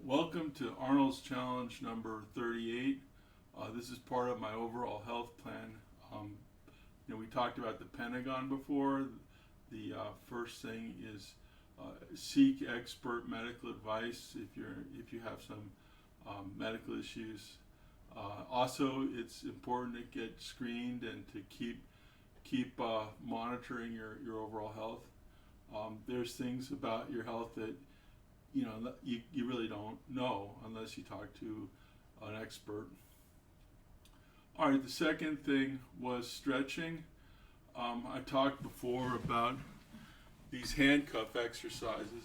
Welcome to Arnold's challenge number 38. This is part of my overall health plan. We talked about the Pentagon before. The first thing is seek expert medical advice if you have some medical issues. Also, it's important to get screened and to keep monitoring your overall health. There's things about your health that you really don't know unless you talk to an expert. All right, the second thing was stretching. I talked before about these handcuff exercises.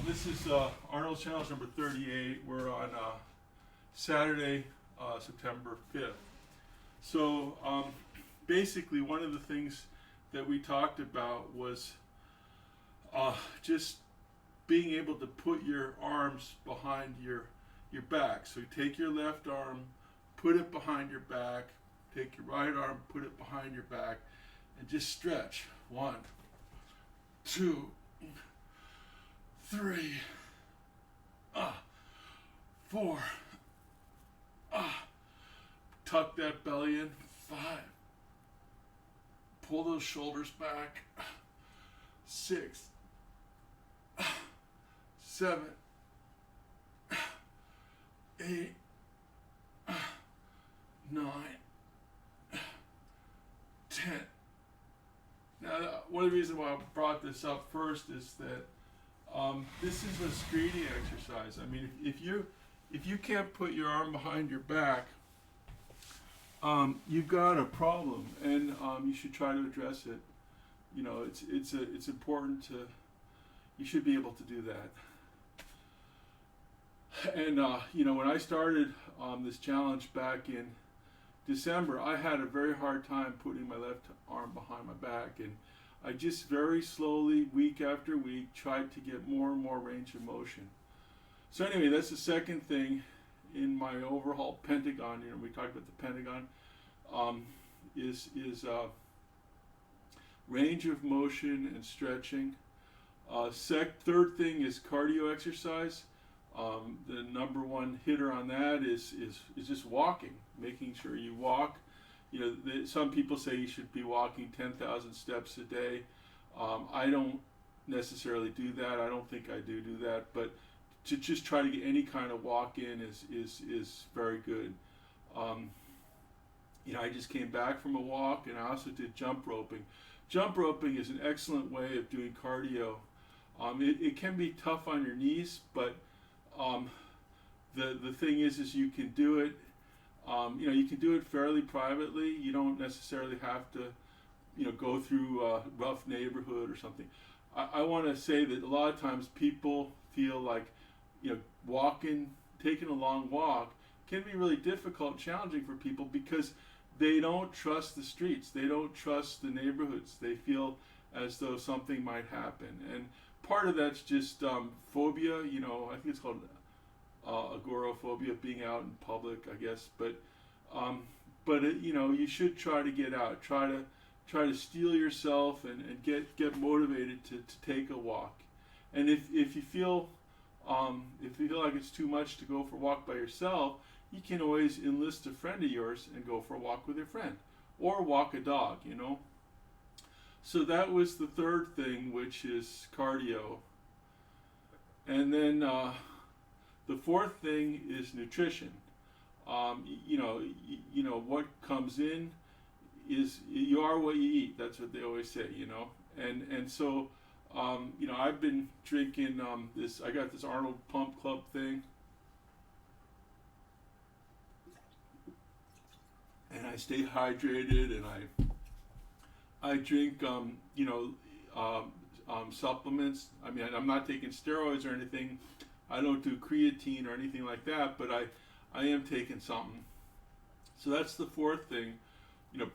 This is Arnold's challenge number 38. We're on Saturday, September 5th. So basically one of the things that we talked about was just being able to put your arms behind your back. So you take your left arm, put it behind your back, take your right arm, put it behind your back, and just stretch. 1, 2, 3, 4, tuck that belly in. 5, pull those shoulders back. 6, 7, 8, 9, 10. Now, one of the reasons why I brought this up first is that this is a screening exercise. I mean, if you can't put your arm behind your back, you've got a problem, and you should try to address it. It's important to. You should be able to do that. And when I started this challenge back in December, I had a very hard time putting my left arm behind my back, and I just very slowly, week after week, tried to get more and more range of motion. So anyway, that's the second thing in my overall Pentagon. We talked about the Pentagon. Is range of motion and stretching. Third thing is cardio exercise. The number one hitter on that is just walking, making sure you walk. Some people say you should be walking 10,000 steps a day. I don't necessarily do that. I don't think I do that, but to just try to get any kind of walk in is very good. I just came back from a walk, and I also did jump roping. Jump roping is an excellent way of doing cardio. It can be tough on your knees, but the thing is you can do it. You can do it fairly privately. You don't necessarily have to, go through a rough neighborhood or something. I want to say that a lot of times people feel like, taking a long walk can be really difficult and challenging for people because they don't trust the streets. They don't trust the neighborhoods. They feel as though something might happen. And part of that's just phobia. I think it's called agoraphobia, being out in public, I guess. But you should try to get out. Try to steel yourself and get motivated to take a walk. And if you feel like it's too much to go for a walk by yourself, you can always enlist a friend of yours and go for a walk with your friend, or walk a dog. So that was the third thing, which is cardio. And then the fourth thing is nutrition. What comes in is you are what you eat. That's what they always say. And so I've been drinking this. I got this Arnold Pump Club thing, and I stay hydrated, and I drink supplements. I mean, I'm not taking steroids or anything. I don't do creatine or anything like that, but I am taking something. So that's the fourth thing,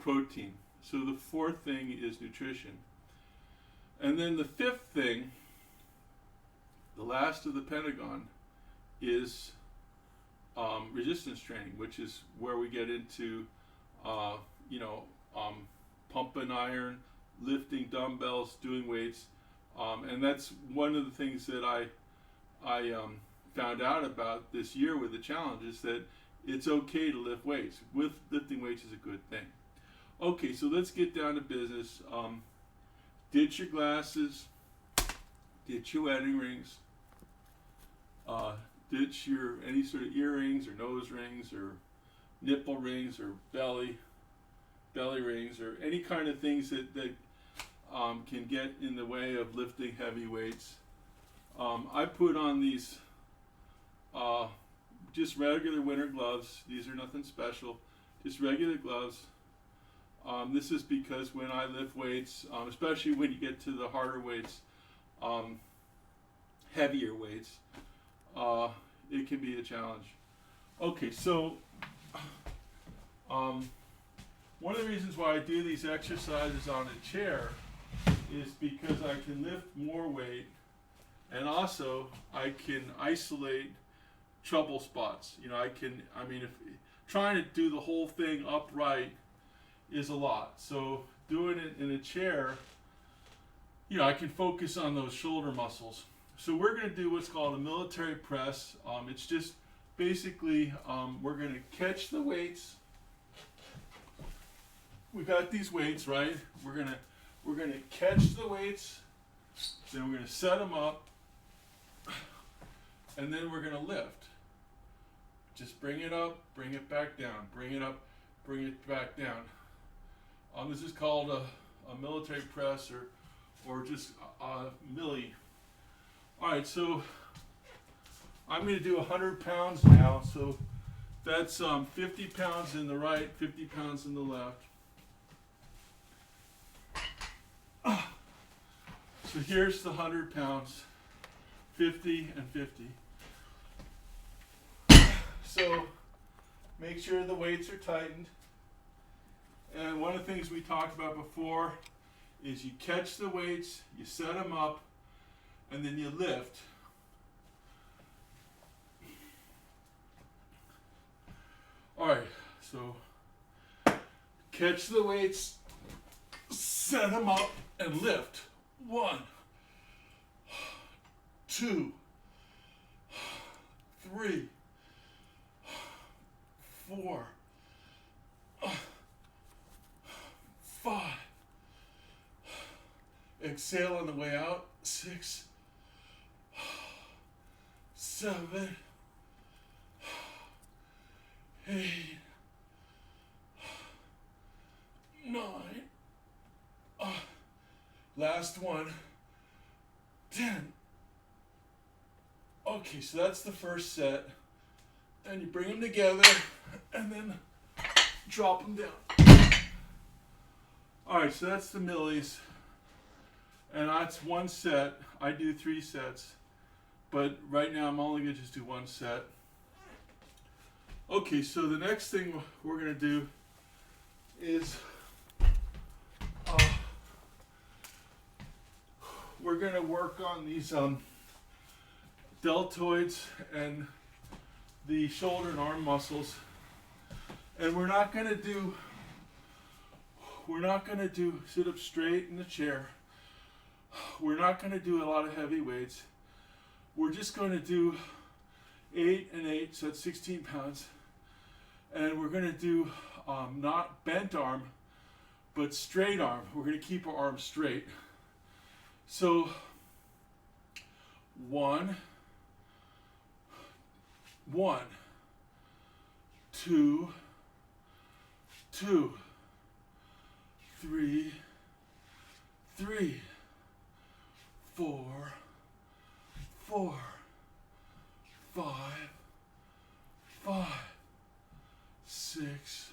protein. So the fourth thing is nutrition. And then the fifth thing, the last of the Pentagon, is resistance training, which is where we get into, pumping iron, lifting dumbbells, doing weights, and that's one of the things that I found out about this year with the challenge is that it's okay to lift weights. Lifting weights is a good thing. Okay, so let's get down to business. Ditch your glasses, ditch your wedding rings, ditch your any sort of earrings or nose rings or nipple rings or belly rings or any kind of things that can get in the way of lifting heavy weights. I put on these just regular winter gloves. These are nothing special, just regular gloves. This is because when I lift weights, especially when you get to the harder weights, heavier weights, it can be a challenge. Okay, so one of the reasons why I do these exercises on a chair is because I can lift more weight, and also I can isolate trouble spots. You know, if trying to do the whole thing upright is a lot. So doing it in a chair, I can focus on those shoulder muscles. So we're going to do what's called a military press. It's just basically we're going to catch the weights. We got these weights, right? We're gonna catch the weights, then we're gonna set them up, and then we're gonna lift. Just bring it up, bring it back down, bring it up, bring it back down. This is called a military press or just a millie. All right, so I'm going to do 100 pounds now. So that's 50 pounds in the right, 50 pounds in the left. So here's the 100 pounds, 50 and 50. So make sure the weights are tightened. And one of the things we talked about before is you catch the weights, you set them up, and then you lift. All right, so catch the weights, set them up, and lift. 1, 2, 3, 4, 5. Exhale on the way out. 6, 7, 8, 9. Last one. 10. Okay, so that's the first set. Then you bring them together and then drop them down. All right, so that's the millies. And that's one set. I do 3 sets. But right now I'm only going to just do 1 set. Okay, so the next thing we're going to do is we're going to work on these deltoids and the shoulder and arm muscles. And we're not going to do sit up straight in the chair. We're not going to do a lot of heavy weights. We're just going to do 8 and 8, so that's 16 pounds. And we're going to do not bent arm, but straight arm. We're going to keep our arms straight. So 1, 2, 2, 3, 4, 5, 6,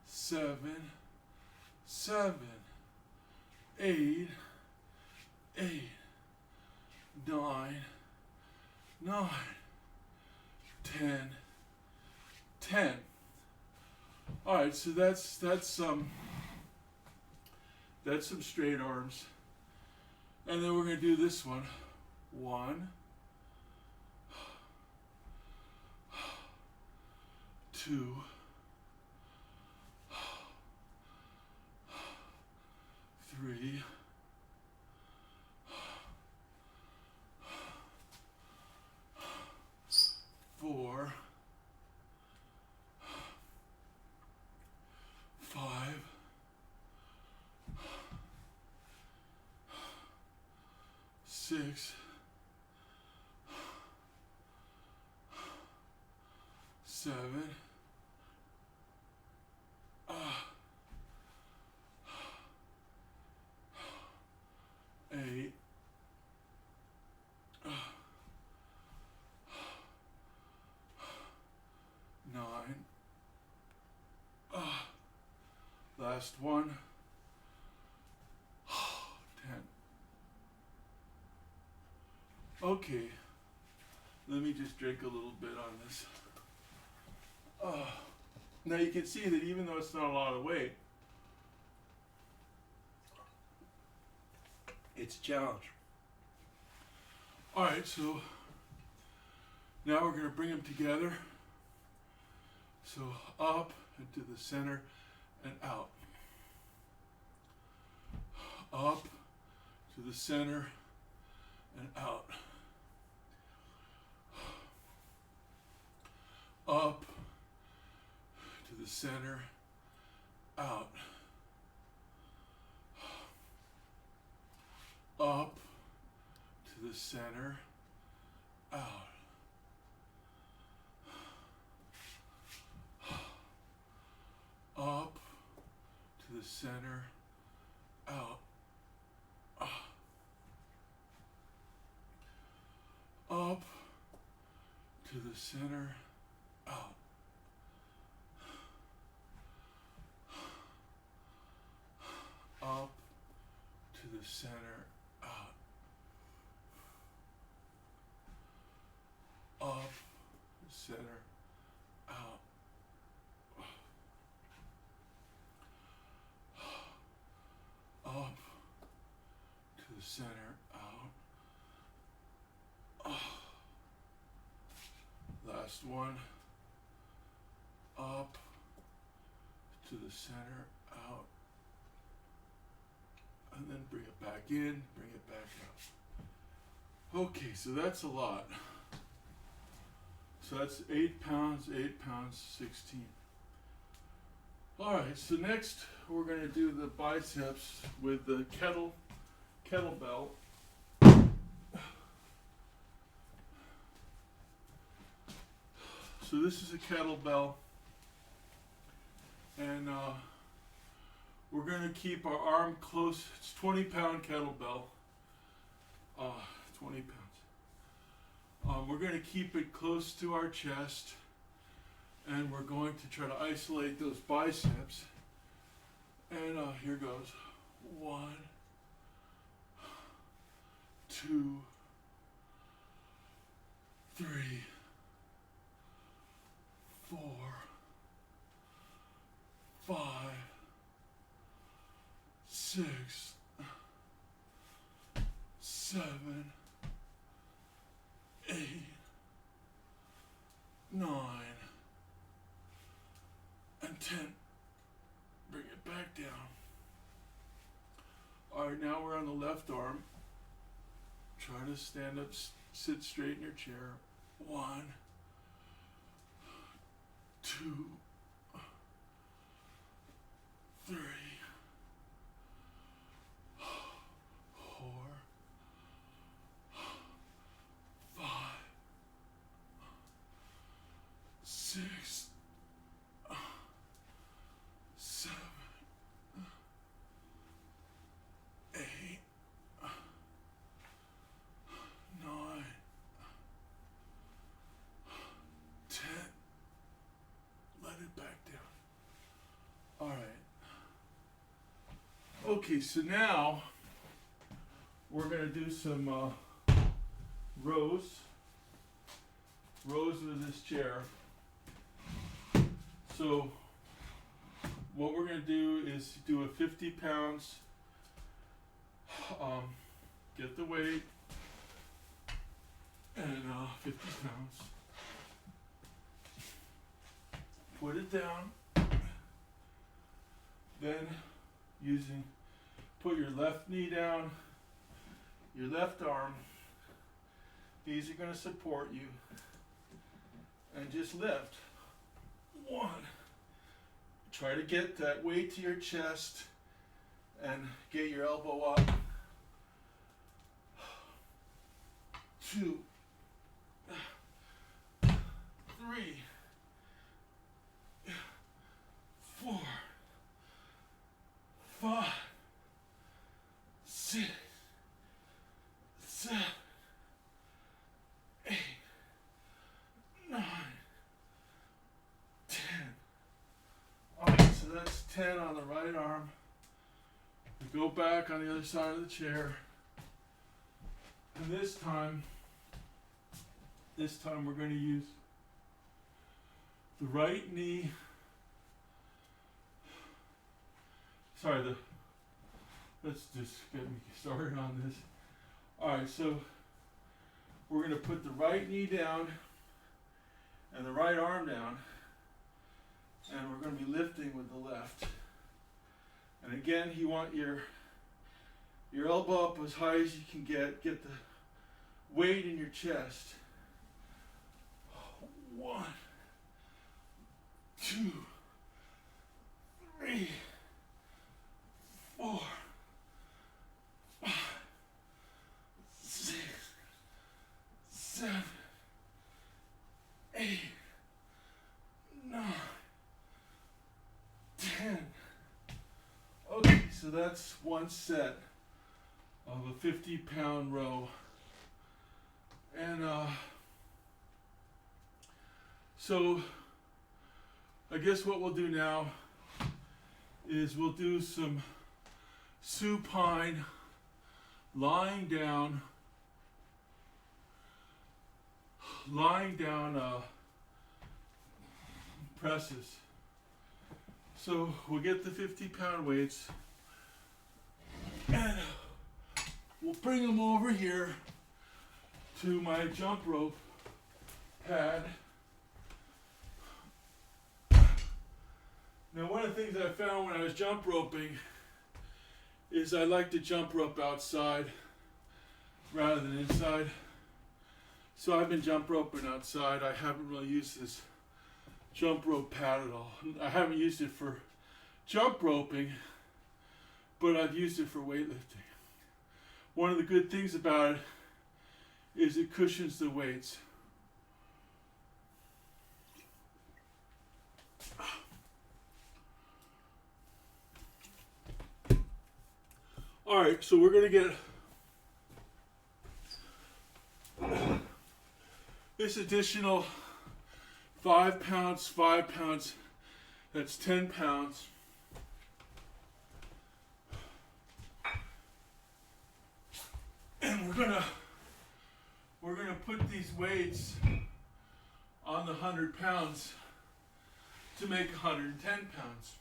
7, 8, 9, 10. All right, so that's some straight arms, and then we're going to do this one. 1, 2, 3, 6, 7, 8, 9, last one, 10. Okay, let me just drink a little bit on this. Now you can see that even though it's not a lot of weight, it's a challenge. Alright, so now we're going to bring them together. So up into the center and out. Up to the center and out. Up to the center, out. Up to the center, out. Up to the center, out. Up to the center, out. Up to the center, out. Up, center, out. Up to the center, out. Last one. Up to the center, out. And then bring it back in, bring it back out. Okay, so that's a lot. So that's 8 pounds, 8 pounds, 16. Alright, so next we're going to do the biceps with the kettlebell. So this is a kettlebell, and we're going to keep our arm close. It's 20-pound kettlebell, 20 pounds. We're going to keep it close to our chest, and we're going to try to isolate those biceps. And here goes. 1, 2, 3, 4, 5, 6, 7, 8, 9, and 10. Bring it back down. Alright, now we're on the left arm. Try to stand up, sit straight in your chair. 1, 2, 3, 4, 5, 6, 7, 8, 9, 10. Let it back down. All right. Okay, so now we're going to do some rows with this chair. So what we're going to do is do a 50 pounds, get the weight, and 50 pounds. Put it down. Then put your left knee down, your left arm. These are going to support you. And just lift. 1. Try to get that weight to your chest and get your elbow up. go back on the other side of the chair. And this time we're going to use the right knee. Let's just get me started on this. Alright, so we're going to put the right knee down and the right arm down, and we're going to be lifting with the left. And again, you want your elbow up as high as you can get the weight in your chest. 1, 2, 3, 4, 5, 6, 7, 8, 9, 10. Okay, so that's one set of a 50-pound row. And so I guess what we'll do now is we'll do some supine lying down presses. So we'll get the 50-pound weights and we'll bring them over here to my jump rope pad. Now, one of the things I found when I was jump roping is I like to jump rope outside rather than inside. So I've been jump roping outside. I haven't really used this jump rope pad at all. I haven't used it for jump roping, but I've used it for weightlifting. One of the good things about it is it cushions the weights. All right, so we're going to get this additional 5 pounds, that's 10 pounds. And we're gonna put these weights on the 100 pounds to make 110 pounds.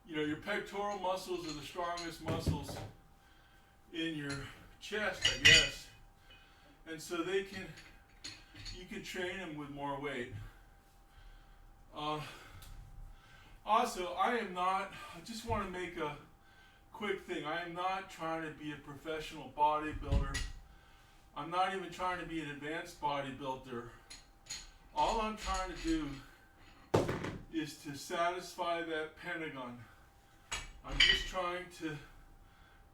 You know, your pectoral muscles are the strongest muscles in your chest, I guess. And so you can train them with more weight. Also, I just want to make a quick thing. I am not trying to be a professional bodybuilder. I'm not even trying to be an advanced bodybuilder. All I'm trying to do is to satisfy that Pentagon. I'm just trying to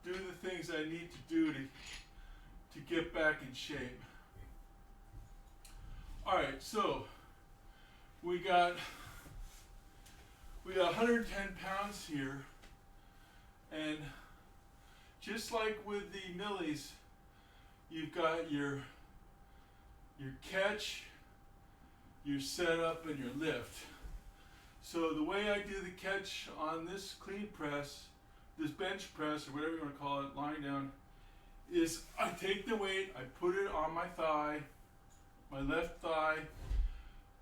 do the things I need to do to get back in shape. All right, so we got 110 pounds here, and just like with the millies, you've got your catch, your setup, and your lift. So the way I do the catch on this clean press, this bench press, or whatever you want to call it, lying down, is I take the weight, I put it on my thigh, my left thigh,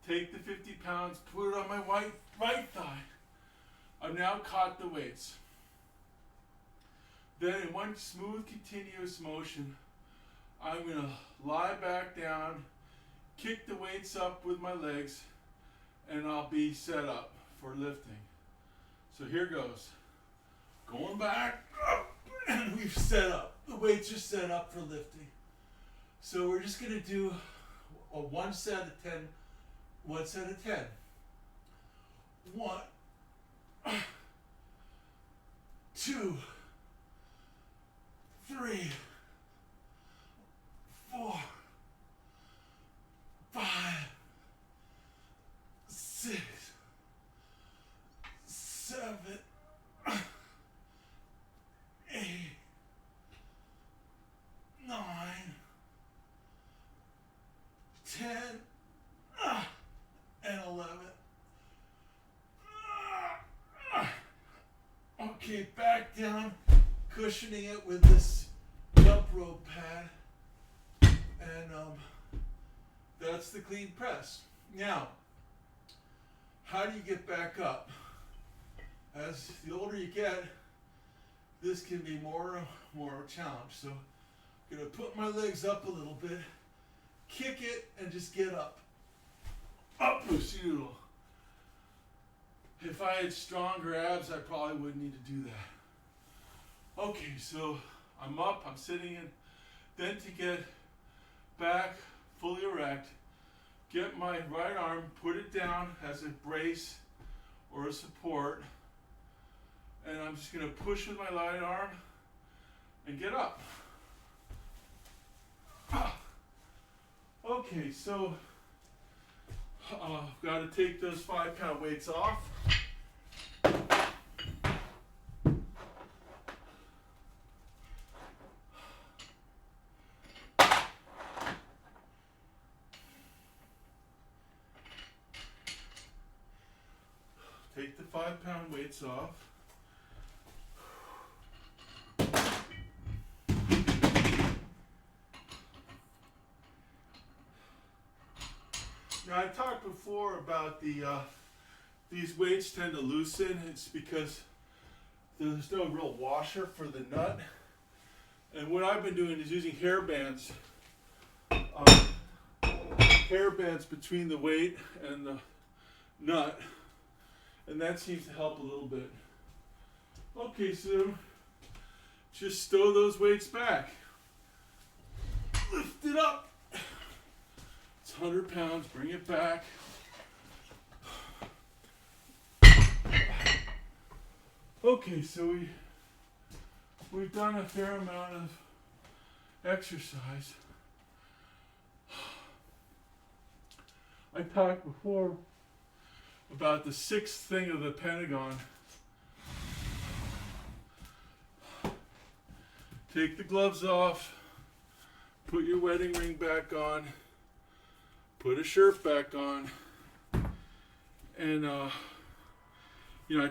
take the 50 pounds, put it on my right thigh. I've now caught the weights. Then in one smooth, continuous motion, I'm going to lie back down, kick the weights up with my legs, and I'll be set up for lifting. So here goes. Going back, up, and we've set up. The weights are set up for lifting. So we're just going to do a one set of 10. 1 2, 3, 4, 5, 6, 7, 8, 9, 10, and 11. Okay. Okay, back down, cushioning it with this jump rope pad, and that's the clean press. Now, how do you get back up? As the older you get, this can be more a challenge. So I'm gonna put my legs up a little bit, kick it, and just get up. Up, Lucido. If I had stronger abs, I probably wouldn't need to do that. Okay, so I'm up, I'm sitting in. Then to get back fully erect, get my right arm, put it down as a brace or a support, and I'm just going to push with my right arm and get up. Okay, so got to take those 5-pound weights off. Take the 5-pound weights off. Now I talked before about these weights tend to loosen. It's because there's no real washer for the nut. And what I've been doing is using hair bands between the weight and the nut. And that seems to help a little bit. Okay, so just stow those weights back. Lift it up. It's 100 pounds, bring it back. Okay, so we've done a fair amount of exercise. I talked before about the 6th thing of the Pentagon. Take the gloves off, put your wedding ring back on, put a shirt back on, and I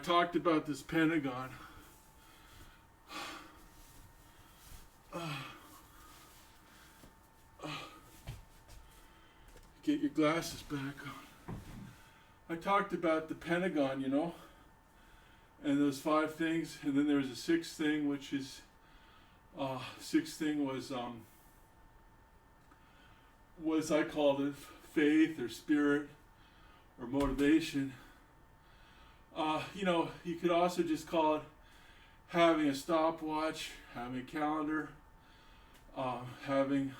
talked about this Pentagon. Get your glasses back on. I talked about the Pentagon, and those 5 things, and then there was a 6th thing, which is, 6th thing was I called it faith or spirit or motivation. You could also just call it having a stopwatch, having a calendar, having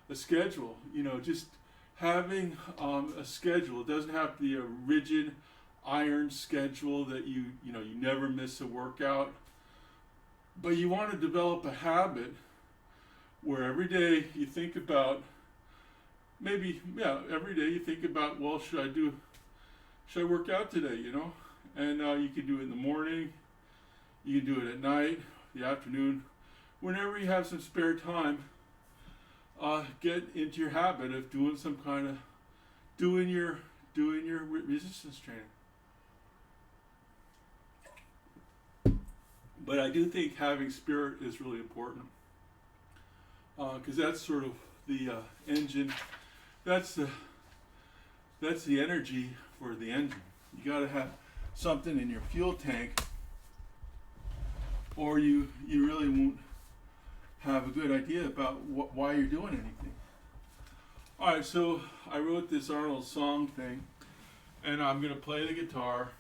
a schedule, just having a schedule. It doesn't have to be a rigid iron schedule that you never miss a workout, but you want to develop a habit where every day you think about every day you think about, well, should I work out today, and you can do it in the morning, you can do it at night, the afternoon, whenever you have some spare time. Get into your habit of doing some kind of doing your resistance training. But I do think having spirit is really important, because that's sort of the engine. That's the energy for the engine. You got to have something in your fuel tank, or you really won't have a good idea about why you're doing anything. All right, so I wrote this Arnold song thing, and I'm gonna play the guitar.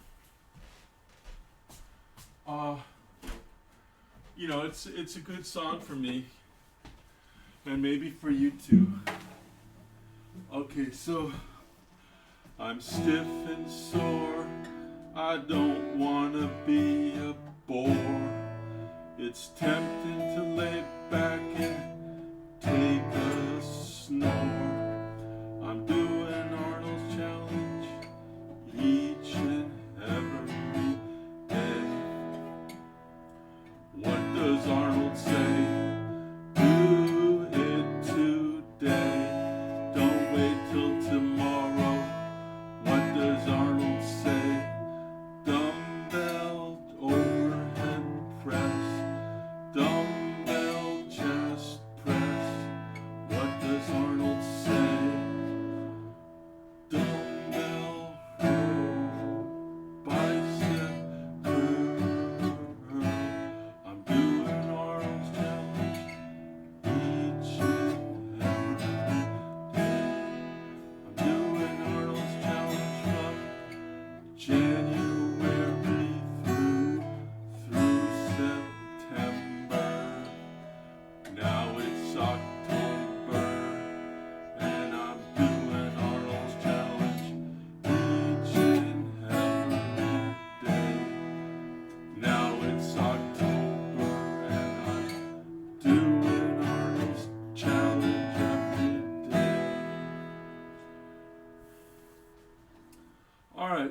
It's a good song for me, and maybe for you too. Okay, so I'm stiff and sore. I don't wanna be a bore. It's tempting to lay back and take a snore. I'm doing Arnold's challenge each and every day. What does Arnold say? Do it today. Don't wait till tomorrow. What does Arnold say? Dumbbell overhead.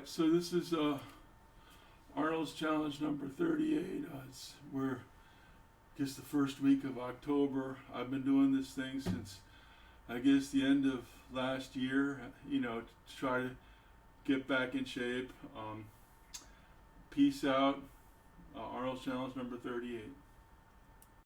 Alright, so this is Arnold's challenge number 38. We're just the first week of October. I've been doing this thing since I guess the end of last year, to try to get back in shape. Peace out. Arnold's challenge number 38.